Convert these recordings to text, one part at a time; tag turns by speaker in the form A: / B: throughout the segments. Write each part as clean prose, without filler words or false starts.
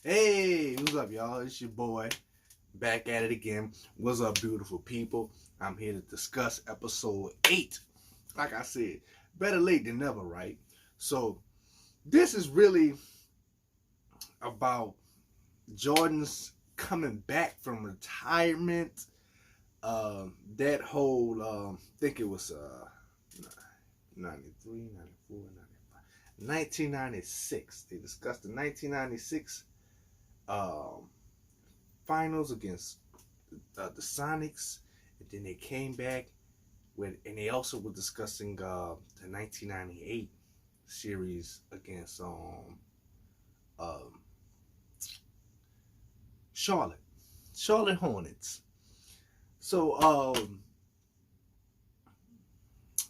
A: Hey, what's up, y'all? It's your boy, back at it again. What's up, beautiful people? I'm here to discuss episode 8. Like I said, better late than never, right? So, this is really about Jordan's coming back from retirement. That whole, I think it was 93, 94, 95, 1996. They discussed the 1996 um, finals against the Sonics, and then they came back and they also were discussing the 1998 series against um, Charlotte, Charlotte Hornets. So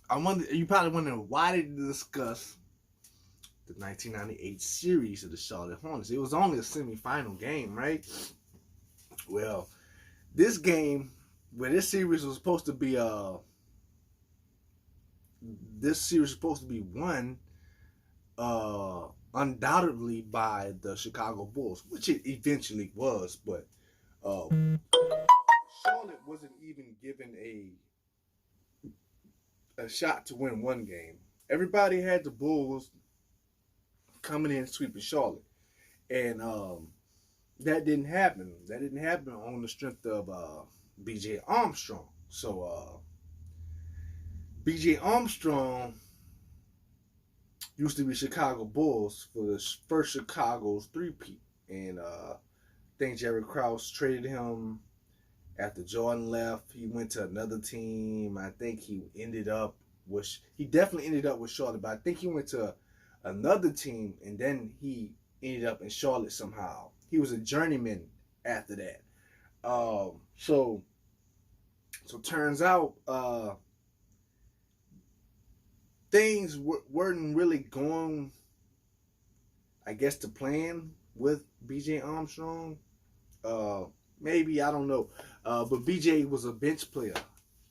A: I wonder, you probably wondering why they discuss the 1998 series of the Charlotte Hornets. It was only a semifinal game, right? Well, this game, where this series was supposed to be won undoubtedly by the Chicago Bulls, which it eventually was, but uh, Charlotte wasn't even given a shot to win one game. Everybody had the Bulls coming in and sweeping Charlotte, and that didn't happen. That didn't happen on the strength of B.J. Armstrong. So B.J. Armstrong used to be Chicago Bulls for the first Chicago's three-peat, and I think Jerry Krause traded him after Jordan left. He went to another team. I think he definitely ended up with Charlotte, but I think he went to another team, and then he ended up in Charlotte somehow. He was a journeyman after that. So turns out things weren't really going, I guess, to plan with B.J. Armstrong. Maybe, I don't know. But B.J. was a bench player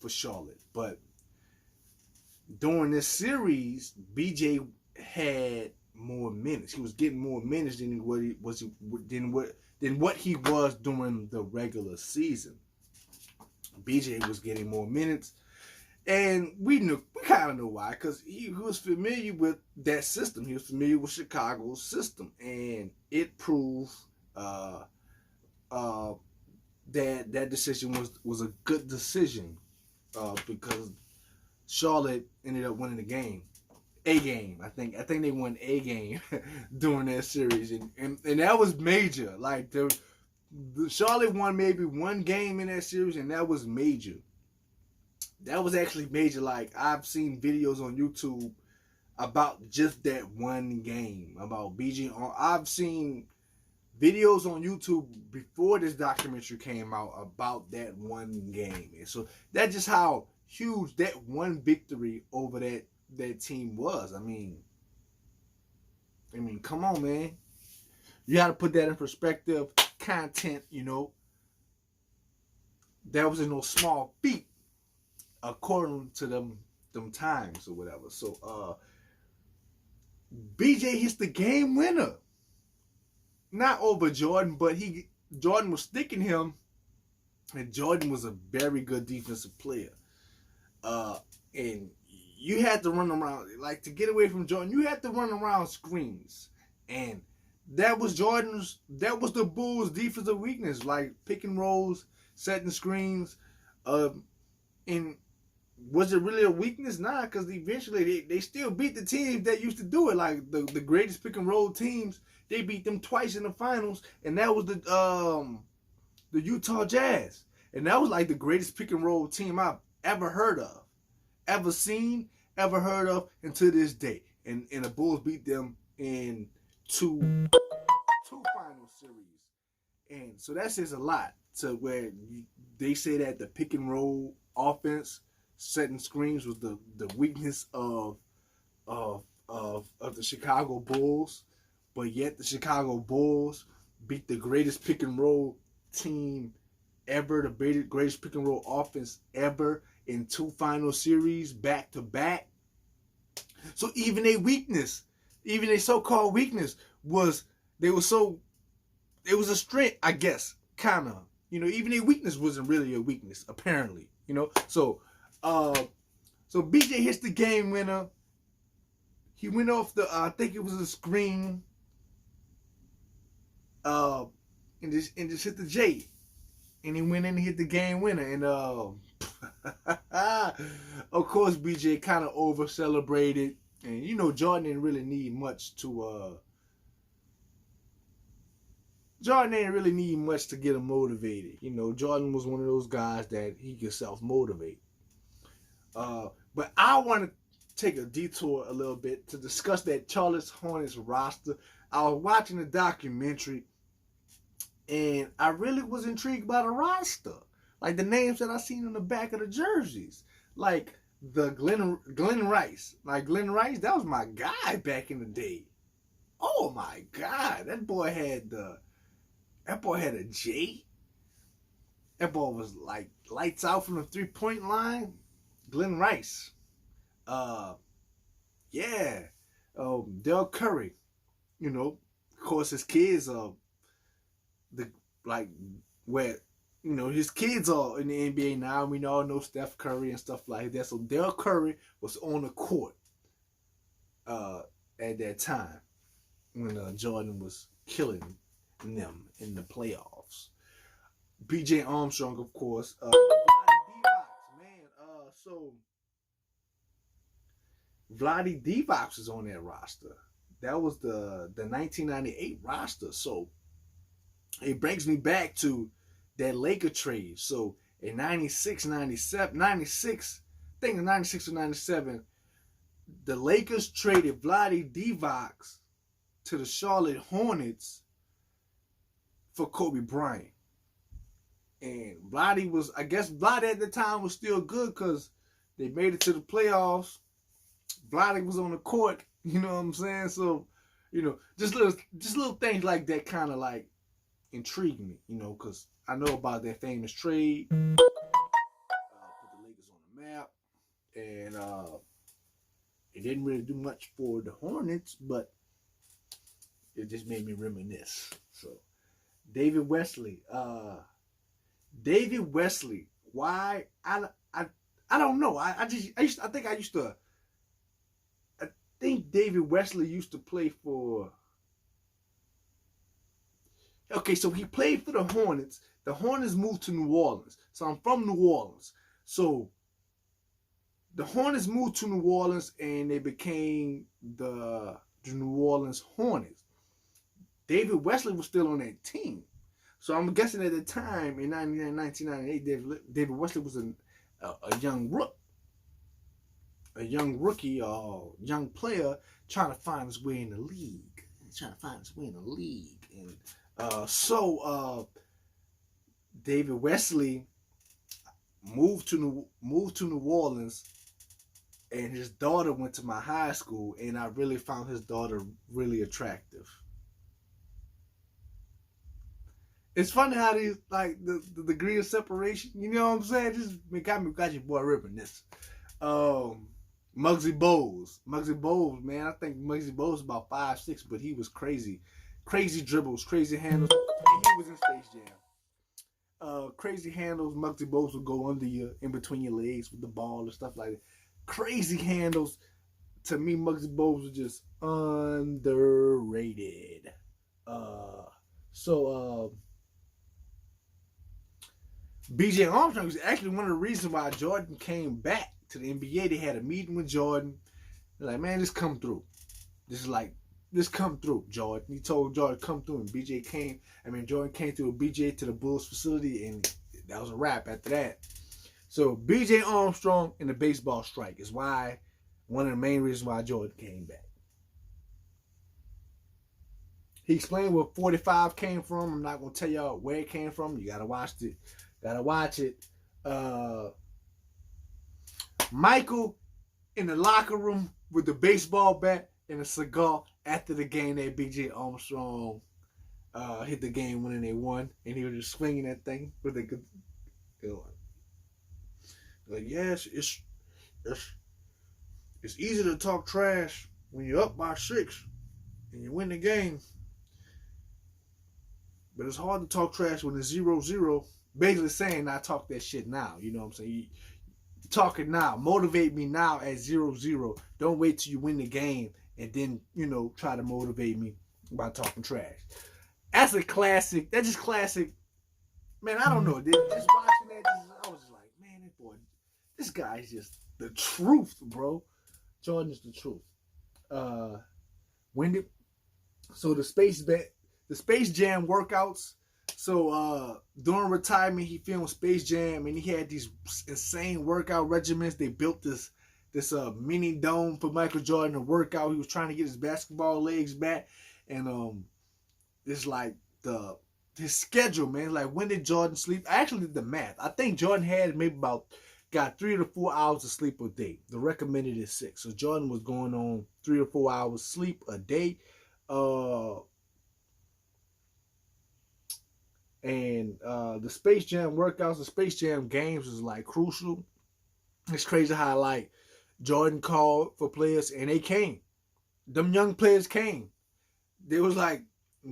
A: for Charlotte. But during this series, B.J. had more minutes. He was getting more minutes than what he was during the regular season. B.J. was getting more minutes, and we kind of know why, because he was familiar with that system. He was familiar with Chicago's system, and it proved that decision was a good decision because Charlotte ended up winning the game. A game. I think they won a game during that series, and that was major. Like the Charlotte won maybe one game in that series, and that was major. That was actually major. Like, I've seen videos on YouTube about just that one game, about BG. I've seen videos on YouTube before this documentary came out about that one game, and so that's just how huge that one victory over that team was. I mean, come on, man. You got to put that in perspective. Content, that was no small feat according to them times or whatever. So BJ hits the game winner. Not over Jordan, but Jordan was sticking him, and Jordan was a very good defensive player. And you had to run around, like, to get away from Jordan, you had to run around screens. And that was the Bulls' defensive weakness, like pick and rolls, setting screens. And was it really a weakness? Nah, because eventually they still beat the teams that used to do it. Like the greatest pick and roll teams, they beat them twice in the finals, and that was the Utah Jazz. And that was like the greatest pick and roll team I've ever heard of, ever seen, ever heard of, and to this day. And the Bulls beat them in two final series. And so that says a lot to where they say that the pick and roll offense, setting screens, was the weakness of the Chicago Bulls. But yet the Chicago Bulls beat the greatest pick and roll team ever, the greatest pick and roll offense ever, in two final series back to back. So even a so-called weakness, was they were so it was a strength, I guess, kind of. Even their weakness wasn't really a weakness, apparently. So, so BJ hits the game winner. He went off the, I think it was a screen, and just hit the J, and he went in and hit the game winner, and of course BJ kind of over celebrated, and Jordan didn't really need much to get him motivated. Jordan was one of those guys that he could self-motivate. But I want to take a detour a little bit to discuss that Charlotte Hornets roster. I was watching the documentary, and I really was intrigued by the roster. Like the names that I seen on the back of the jerseys. Like the Glenn Rice. Like Glenn Rice, that was my guy back in the day. Oh my God. That boy had a J. That boy was like lights out from the 3-point line. Glenn Rice. Yeah. Del Curry. Of course his kids are his kids are in the NBA now. We all know Steph Curry and stuff like that. So Del Curry was on the court at that time when Jordan was killing them in the playoffs. BJ Armstrong, of course. So Vlade Divac is on that roster. That was the 1998 roster. So it brings me back to that Laker trade. So in 96, 97, 96, I think in 96 or 97, the Lakers traded Vlade Divac to the Charlotte Hornets for Kobe Bryant. And Vlade at the time was still good because they made it to the playoffs. Vlade was on the court, you know what I'm saying? So, just little things like that kind of like intrigue me, because I know about that famous trade. Put the Lakers on the map. And it didn't really do much for the Hornets, but it just made me reminisce. So, David Wesley. Why? I don't know. I think David Wesley used to play for. Okay, so he played for the Hornets. The Hornets moved to New Orleans. So I'm from New Orleans. So the Hornets moved to New Orleans and they became the New Orleans Hornets. David Wesley was still on that team. So I'm guessing at the time in 1998, David Wesley was a young rookie or young player trying to find his way in the league. And David Wesley moved to New Orleans, and his daughter went to my high school, and I really found his daughter really attractive. It's funny how these, like, the degree of separation, you know what I'm saying? Just got your boy ripping this. Muggsy Bogues, man. I think Muggsy Bogues was about 5'6", but he was crazy. Crazy dribbles, crazy handles. And he was in Space Jam. Crazy handles. Muggsy Bogues would go in between your legs with the ball and stuff like that. Crazy handles. To me, Muggsy Bogues was just underrated. BJ Armstrong was actually one of the reasons why Jordan came back to the NBA. They had a meeting with Jordan. They're like, man, just come through. Just come through, Jordan. He told Jordan, come through, and Jordan came through with BJ to the Bulls facility, and that was a wrap after that. So BJ Armstrong and the baseball strike is one of the main reasons why Jordan came back. He explained where 45 came from. I'm not going to tell y'all where it came from. You got to watch it. Michael in the locker room with the baseball bat and a cigar after the game that BJ Armstrong hit the game winning, they won, and he was just swinging that thing with a good. Like, yes, it's easy to talk trash when you're up by 6 and you win the game. But it's hard to talk trash when it's 0-0. Basically saying I talk that shit now. You know what I'm saying? You talk it now. Motivate me now at 0-0. Don't wait till you win the game and then, try to motivate me by talking trash. That's a classic. That's just classic. Man, I don't know. Just watching that, I was just like, man, this guy is just the truth, bro. Jordan is the truth. So the Space Jam workouts. So during retirement, he filmed Space Jam, and he had these insane workout regimens. They built this mini dome for Michael Jordan to work out. He was trying to get his basketball legs back, and it's like his schedule, man. Like, when did Jordan sleep? I actually did the math. I think Jordan had maybe got 3 to 4 hours of sleep a day. The recommended is 6. So Jordan was going on 3 or 4 hours sleep a day. And the Space Jam workouts, the Space Jam games was like crucial. It's crazy how like Jordan called for players and they came. Them young players came. They was like,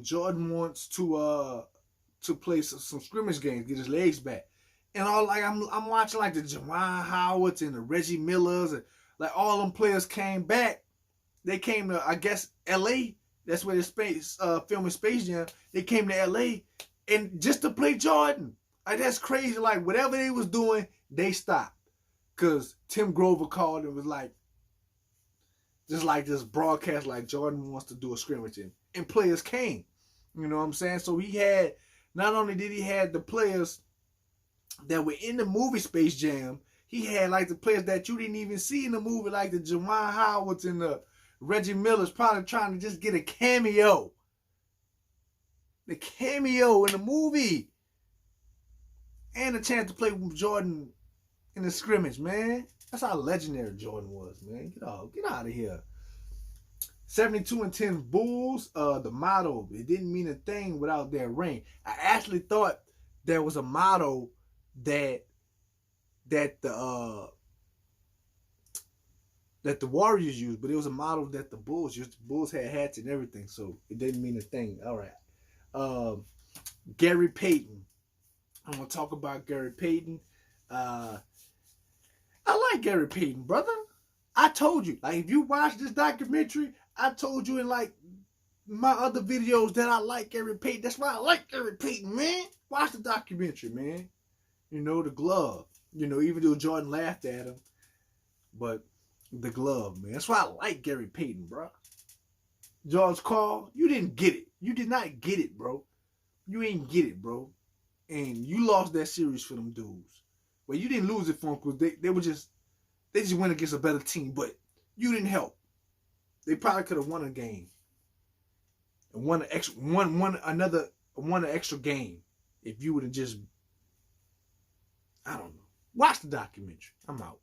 A: Jordan wants to play some scrimmage games, get his legs back. And I'm watching like the Juwan Howards and the Reggie Millers, and like all them players came back. They came to, I guess, LA. That's where the filming Space Jam. They came to LA and just to play Jordan. Like, that's crazy. Like, whatever they was doing, they stopped. Cause Tim Grover called and was like, just like this broadcast, like Jordan wants to do a scrimmage, and players came. You know what I'm saying? So he had, not only did he have the players that were in the movie Space Jam, he had like the players that you didn't even see in the movie, like the Juwan Howards and the Reggie Miller's, probably trying to just get a cameo. The cameo in the movie. And a chance to play with Jordan in the scrimmage, man. That's how legendary Jordan was, man. Get out of here. 72-10 Bulls. The motto, it didn't mean a thing without their ring. I actually thought there was a motto that the Warriors used, but it was a motto that the Bulls used. The Bulls had hats and everything, so it didn't mean a thing. All right. Gary Payton. I'm gonna talk about Gary Payton. I like Gary Payton, brother. I told you, like, if you watch this documentary, I told you in like my other videos that I like Gary Payton. That's why I like Gary Payton, man. Watch the documentary, man. The glove. Even though Jordan laughed at him, but the glove, man. That's why I like Gary Payton, bro. George Karl, you didn't get it. You did not get it, bro. You ain't get it, bro. And you lost that series for them dudes. Well, you didn't lose it for them because they just went against a better team, but you didn't help. They probably could have won a game and won an extra game if you would have just, I don't know. Watch the documentary. I'm out.